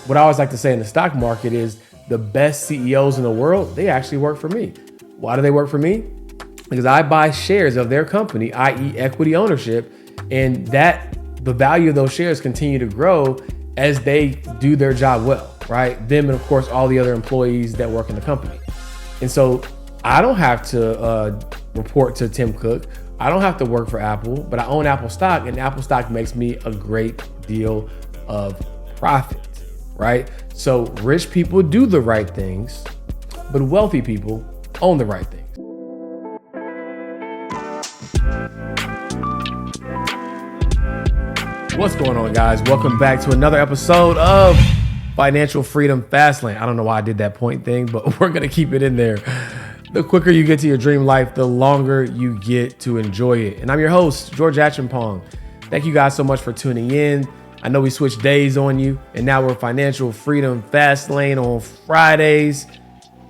what I always like to say in the stock market is the best CEOs in the world, they actually work for me. Why do they work for me? Because I buy shares of their company, i.e. equity ownership, and the value of those shares continue to grow as they do their job well, right? Them and of course, all the other employees that work in the company. And so I don't have to report to Tim Cook. I don't have to work for Apple, but I own Apple stock, and Apple stock makes me a great deal of profit, right? So rich people do the right things, but wealthy people own the right things. What's going on, guys? Welcome back to another episode of Financial Freedom Fastlane. I don't know why I did that point thing, but we're going to keep it in there. The quicker you get to your dream life, the longer you get to enjoy it. And I'm your host, George Achampong. Thank you guys so much for tuning in. I know we switched days on you, and now we're Financial Freedom Fastlane on Fridays.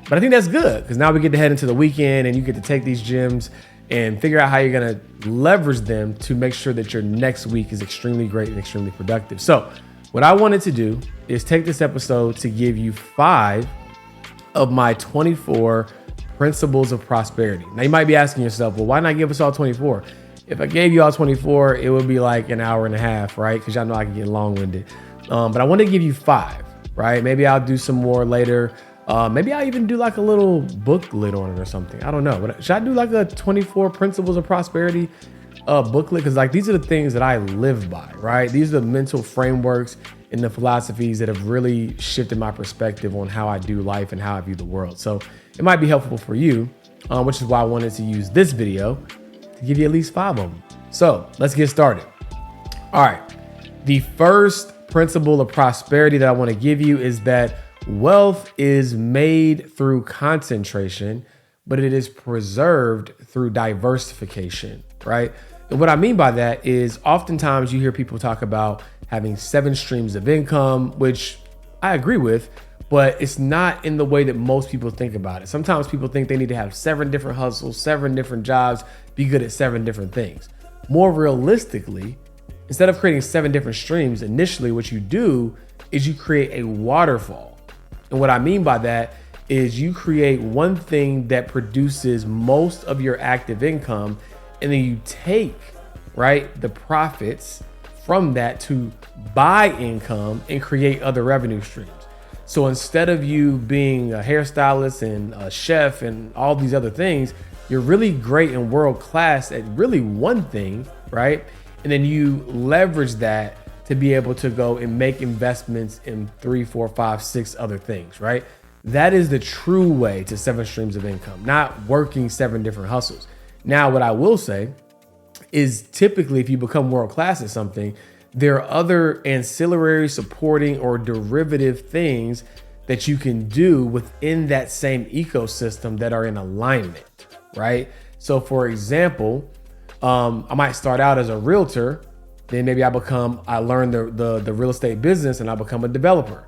But I think that's good because now we get to head into the weekend and you get to take these gems and figure out how you're going to leverage them to make sure that your next week is extremely great and extremely productive. So what I wanted to do is take this episode to give you 5 of my 24 principles of prosperity. Now you might be asking yourself, well, why not give us all 24? If I gave you all 24, it would be like an hour and a half, right? Because y'all know I can get long-winded. But I want to give you 5, right? Maybe I'll do some more later. Maybe I'll even do like a little booklet on it or something. I don't know. But should I do like a 24 principles of prosperity booklet? Because like these are the things that I live by, right? These are the mental frameworks and the philosophies that have really shifted my perspective on how I do life and how I view the world. So it might be helpful for you, which is why I wanted to use this video to give you at least 5 of them. So let's get started. All right. The first principle of prosperity that I want to give you is that wealth is made through concentration, but it is preserved through diversification, right? And what I mean by that is oftentimes you hear people talk about having 7 streams of income, which I agree with, but it's not in the way that most people think about it. Sometimes people think they need to have 7 different hustles, 7 different jobs, be good at 7 different things. More realistically, instead of creating 7 different streams, initially what you do is you create a waterfall. And what I mean by that is you create one thing that produces most of your active income, and then you take, right, the profits from that to buy income and create other revenue streams. So instead of you being a hairstylist and a chef and all these other things, you're really great and world class at really one thing, right? And then you leverage that to be able to go and make investments in 3, 4, 5, 6 other things, right? That is the true way to 7 streams of income, not working 7 different hustles. Now, what I will say is typically if you become world class at something, there are other ancillary supporting or derivative things that you can do within that same ecosystem that are in alignment, right? So for example, I might start out as a realtor. Then maybe I learn the real estate business and I become a developer,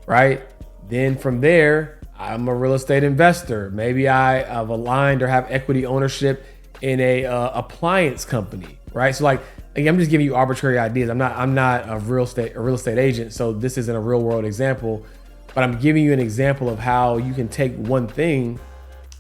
right? Then from there, I'm a real estate investor. Maybe I've aligned or have equity ownership in a appliance company, right? So like, I'm just giving you arbitrary ideas. I'm not a real estate agent, so this isn't a real world example, but I'm giving you an example of how you can take one thing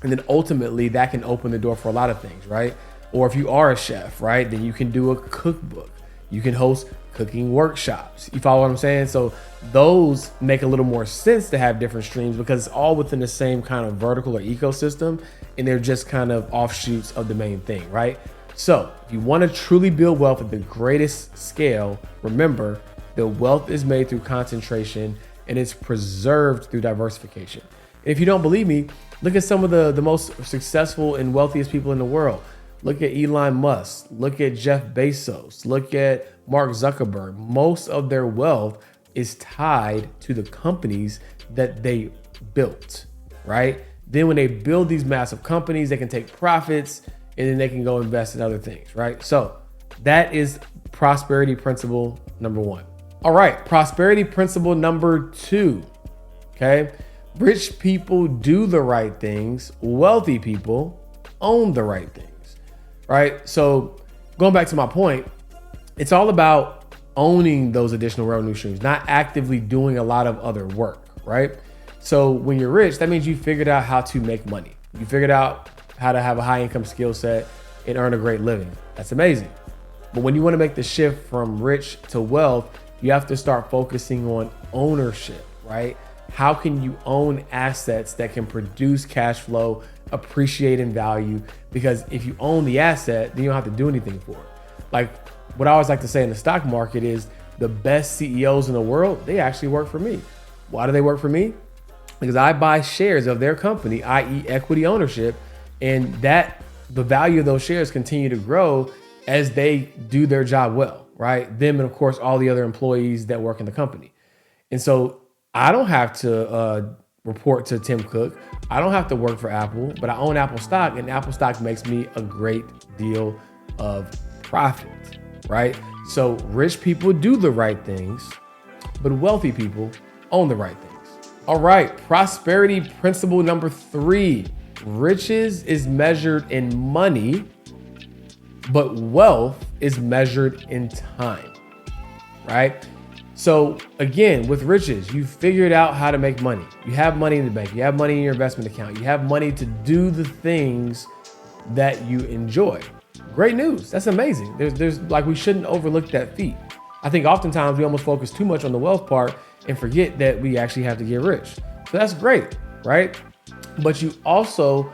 and then ultimately that can open the door for a lot of things, right? Or if you are a chef, right, then you can do a cookbook. You can host cooking workshops. You follow what I'm saying? So those make a little more sense to have different streams because it's all within the same kind of vertical or ecosystem, and they're just kind of offshoots of the main thing, right? So if you want to truly build wealth at the greatest scale, remember the wealth is made through concentration and it's preserved through diversification. And if you don't believe me, look at some of the most successful and wealthiest people in the world. Look at Elon Musk, look at Jeff Bezos, look at Mark Zuckerberg. Most of their wealth is tied to the companies that they built, right? Then when they build these massive companies, they can take profits and then they can go invest in other things, right? So that is prosperity principle number 1. All right, prosperity principle number 2, okay? Rich people do the right things. Wealthy people own the right things. Right. So going back to my point, it's all about owning those additional revenue streams, not actively doing a lot of other work, right? So when you're rich, that means you figured out how to make money. You figured out how to have a high income skill set and earn a great living. That's amazing. But when you want to make the shift from rich to wealth, you have to start focusing on ownership, right? How can you own assets that can produce cash flow, appreciate in value? Because if you own the asset, then you don't have to do anything for it. Like what I always like to say in the stock market is the best CEOs in the world, they actually work for me. Why do they work for me? Because I buy shares of their company, i.e. equity ownership, and that the value of those shares continue to grow as they do their job well, right? Them and of course, all the other employees that work in the company. And so I don't have to report to Tim Cook. I don't have to work for Apple, but I own Apple stock, and Apple stock makes me a great deal of profit, right? So rich people do the right things, but wealthy people own the right things. All right, prosperity principle number 3. Riches is measured in money, but wealth is measured in time, right? So again, with riches, you figured out how to make money. You have money in the bank. You have money in your investment account. You have money to do the things that you enjoy. Great news. That's amazing. There's like, we shouldn't overlook that feat. I think oftentimes we almost focus too much on the wealth part and forget that we actually have to get rich. So that's great, right? But you also,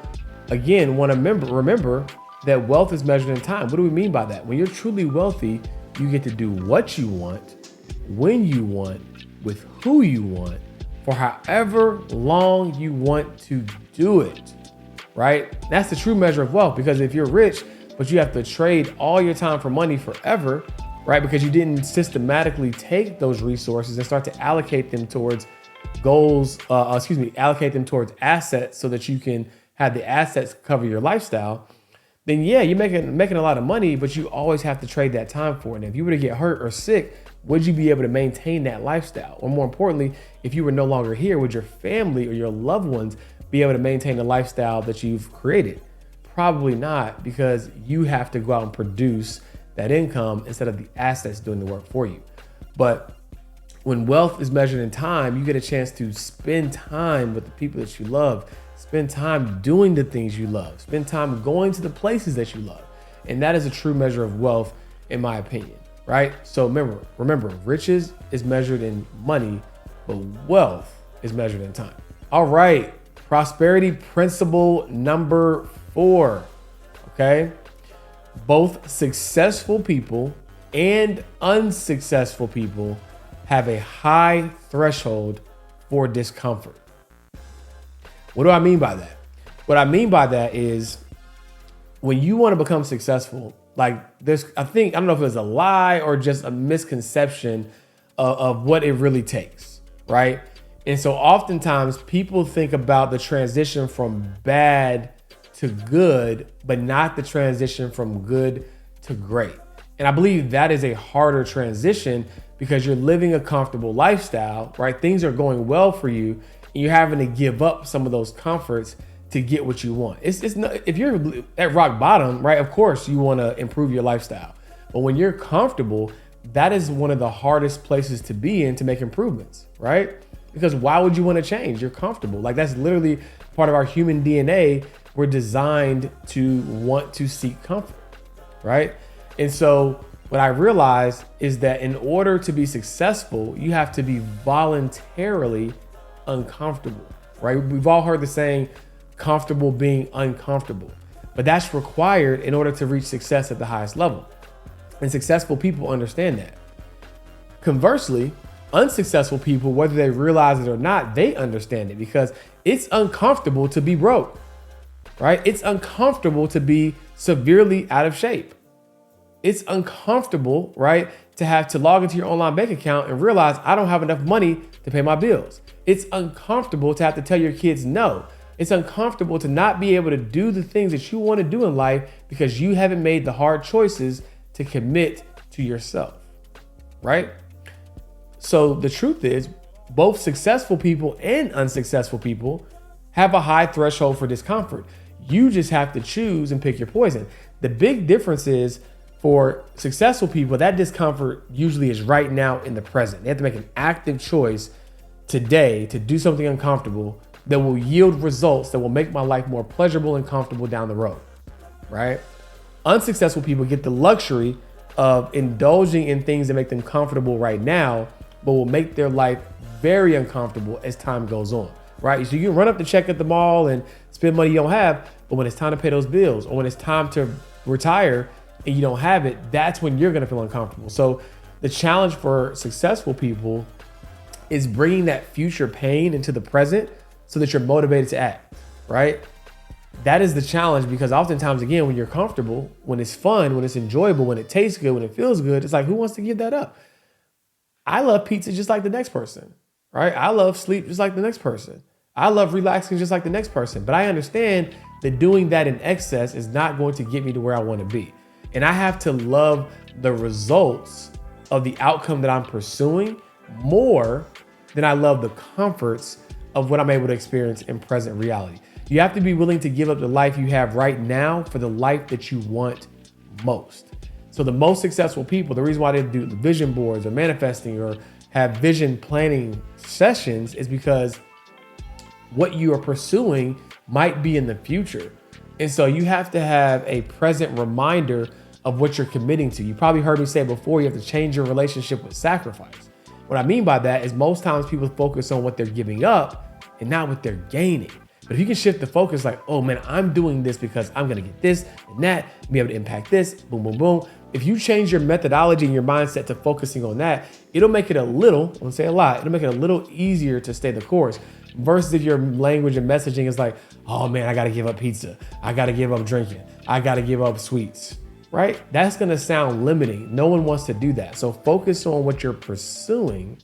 again, want to remember that wealth is measured in time. What do we mean by that? When you're truly wealthy, you get to do what you want, when you want, with who you want, for however long you want to do it, right? That's the true measure of wealth, because if you're rich, but you have to trade all your time for money forever, right? Because you didn't systematically take those resources and start to allocate them towards allocate them towards assets so that you can have the assets cover your lifestyle, then yeah, you're making a lot of money, but you always have to trade that time for it. And if you were to get hurt or sick, would you be able to maintain that lifestyle? Or more importantly, if you were no longer here, would your family or your loved ones be able to maintain the lifestyle that you've created? Probably not, because you have to go out and produce that income instead of the assets doing the work for you. But when wealth is measured in time, you get a chance to spend time with the people that you love, spend time doing the things you love, spend time going to the places that you love. And that is a true measure of wealth, in my opinion, right? So remember, riches is measured in money, but wealth is measured in time. All right, prosperity principle number 4, okay? Both successful people and unsuccessful people have a high threshold for discomfort. What do I mean by that? What I mean by that is when you want to become successful, like I don't know if it was a lie or just a misconception of what it really takes, right? And so oftentimes people think about the transition from bad to good, but not the transition from good to great. And I believe that is a harder transition because you're living a comfortable lifestyle, right? Things are going well for you, and you're having to give up some of those comforts to get what you want. It's not, if you're at rock bottom, right? Of course you want to improve your lifestyle, but when you're comfortable, that is one of the hardest places to be in to make improvements, right? Because why would you want to change? You're comfortable. Like that's literally part of our human DNA. We're designed to want to seek comfort, right? And so what I realized is that in order to be successful, you have to be voluntarily uncomfortable, right? We've all heard the saying, comfortable being uncomfortable, but that's required in order to reach success at the highest level. And successful people understand that. Conversely, unsuccessful people, whether they realize it or not, they understand it because it's uncomfortable to be broke, right? It's uncomfortable to be severely out of shape. It's uncomfortable, right, to have to log into your online bank account and realize I don't have enough money to pay my bills. It's uncomfortable to have to tell your kids no. It's uncomfortable to not be able to do the things that you want to do in life because you haven't made the hard choices to commit to yourself, right? So the truth is, both successful people and unsuccessful people have a high threshold for discomfort. You just have to choose and pick your poison. The big difference is, For successful people, that discomfort usually is right now in the present. They have to make an active choice today to do something uncomfortable that will yield results that will make my life more pleasurable and comfortable down the road, right? Unsuccessful people get the luxury of indulging in things that make them comfortable right now, but will make their life very uncomfortable as time goes on, right? So you can run up the check at the mall and spend money you don't have, but when it's time to pay those bills or when it's time to retire and you don't have it, that's when you're gonna feel uncomfortable. So the challenge for successful people is bringing that future pain into the present so that you're motivated to act, right? That is the challenge, because oftentimes, again, when you're comfortable, when it's fun, when it's enjoyable, when it tastes good, when it feels good, it's like, who wants to give that up? I love pizza just like the next person, right? I love sleep just like the next person. I love relaxing just like the next person. But I understand that doing that in excess is not going to get me to where I want to be. And I have to love the results of the outcome that I'm pursuing more than I love the comforts of what I'm able to experience in present reality. You have to be willing to give up the life you have right now for the life that you want most. So the most successful people, the reason why they do vision boards or manifesting or have vision planning sessions is because what you are pursuing might be in the future. And so you have to have a present reminder of what you're committing to. You probably heard me say before, you have to change your relationship with sacrifice. What I mean by that is most times people focus on what they're giving up and not what they're gaining. But if you can shift the focus like, oh man, I'm doing this because I'm gonna get this and that, and be able to impact this, boom, boom, boom. If you change your methodology and your mindset to focusing on that, it'll make it a little, I won't say a lot, it'll make it a little easier to stay the course. Versus if your language and messaging is like, oh man, I gotta give up pizza. I gotta give up drinking. I gotta give up sweets, right? That's gonna sound limiting. No one wants to do that. So focus on what you're pursuing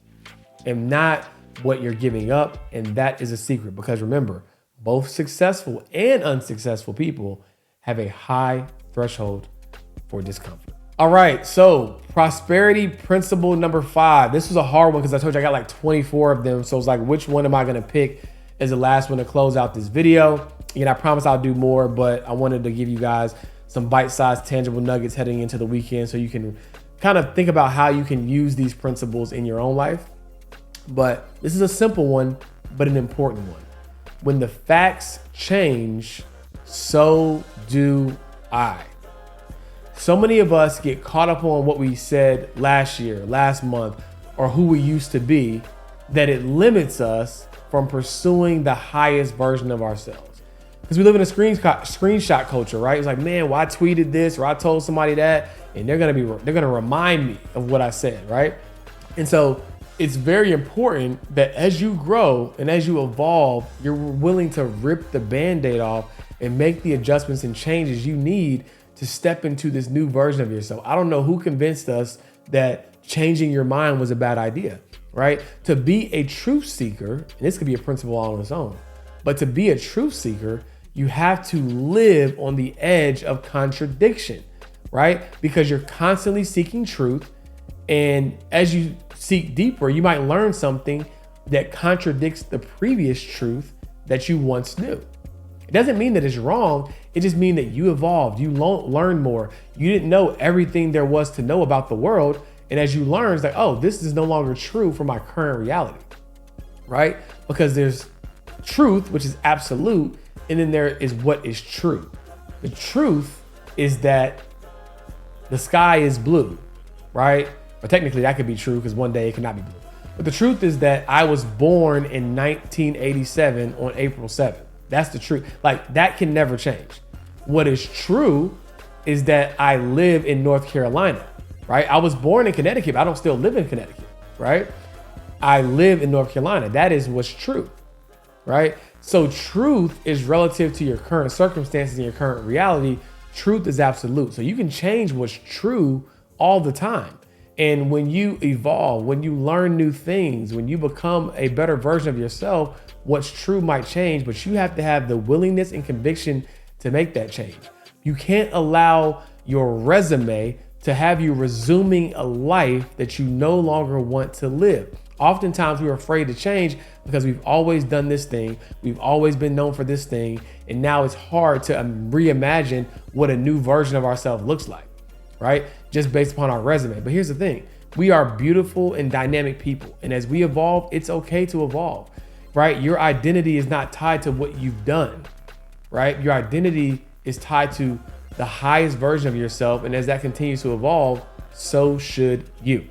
and not what you're giving up. And that is a secret, because remember, both successful and unsuccessful people have a high threshold for discomfort. All right, so prosperity principle number 5. This was a hard one because I told you I got like 24 of them. So it's like, which one am I gonna pick as the last one to close out this video? And I promise I'll do more, but I wanted to give you guys some bite-sized tangible nuggets heading into the weekend so you can kind of think about how you can use these principles in your own life. But this is a simple one, but an important one. When the facts change, so do I. So many of us get caught up on what we said last year, last month, or who we used to be, that it limits us from pursuing the highest version of ourselves. Because we live in a screenshot culture, right? It's like, man, well, I tweeted this or I told somebody that, and they're gonna remind me of what I said, right? And so it's very important that as you grow and as you evolve, you're willing to rip the Band-Aid off and make the adjustments and changes you need to step into this new version of yourself. I don't know who convinced us that changing your mind was a bad idea, right? To be a truth seeker, and this could be a principle all on its own, but to be a truth seeker, you have to live on the edge of contradiction, right? Because you're constantly seeking truth. And as you seek deeper, you might learn something that contradicts the previous truth that you once knew. It doesn't mean that it's wrong. It just means that you evolved, you learned more. You didn't know everything there was to know about the world. And as you learn, it's like, oh, this is no longer true for my current reality, right? Because there's truth, which is absolute, and then there is what is true. The truth is that the sky is blue, right? Or technically that could be true because one day it cannot be blue. But the truth is that I was born in 1987 on April 7th. That's the truth. Like, that can never change. What is true is that I live in North Carolina, right? I was born in Connecticut, but I don't still live in Connecticut, right? I live in North Carolina. That is what's true, right? So truth is relative to your current circumstances and your current reality. Truth is absolute. So you can change what's true all the time. And when you evolve, when you learn new things, when you become a better version of yourself, what's true might change, but you have to have the willingness and conviction to make that change. You can't allow your resume to have you resuming a life that you no longer want to live. Oftentimes we're afraid to change because we've always done this thing. We've always been known for this thing. And now it's hard to reimagine what a new version of ourselves looks like. right? Just based upon our resume. But here's the thing. We are beautiful and dynamic people. And as we evolve, it's okay to evolve, right? Your identity is not tied to what you've done, right? Your identity is tied to the highest version of yourself. And as that continues to evolve, so should you,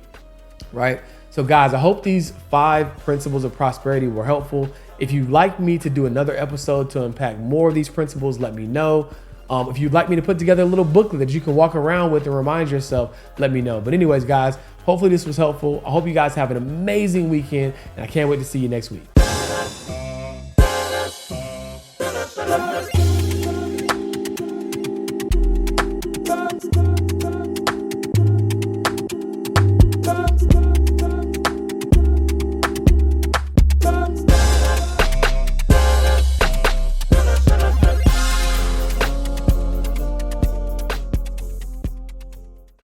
right? So guys, I hope these 5 principles of prosperity were helpful. If you'd like me to do another episode to unpack more of these principles, let me know. If you'd like me to put together a little booklet that you can walk around with and remind yourself, let me know. But anyways, guys, hopefully this was helpful. I hope you guys have an amazing weekend, and I can't wait to see you next week.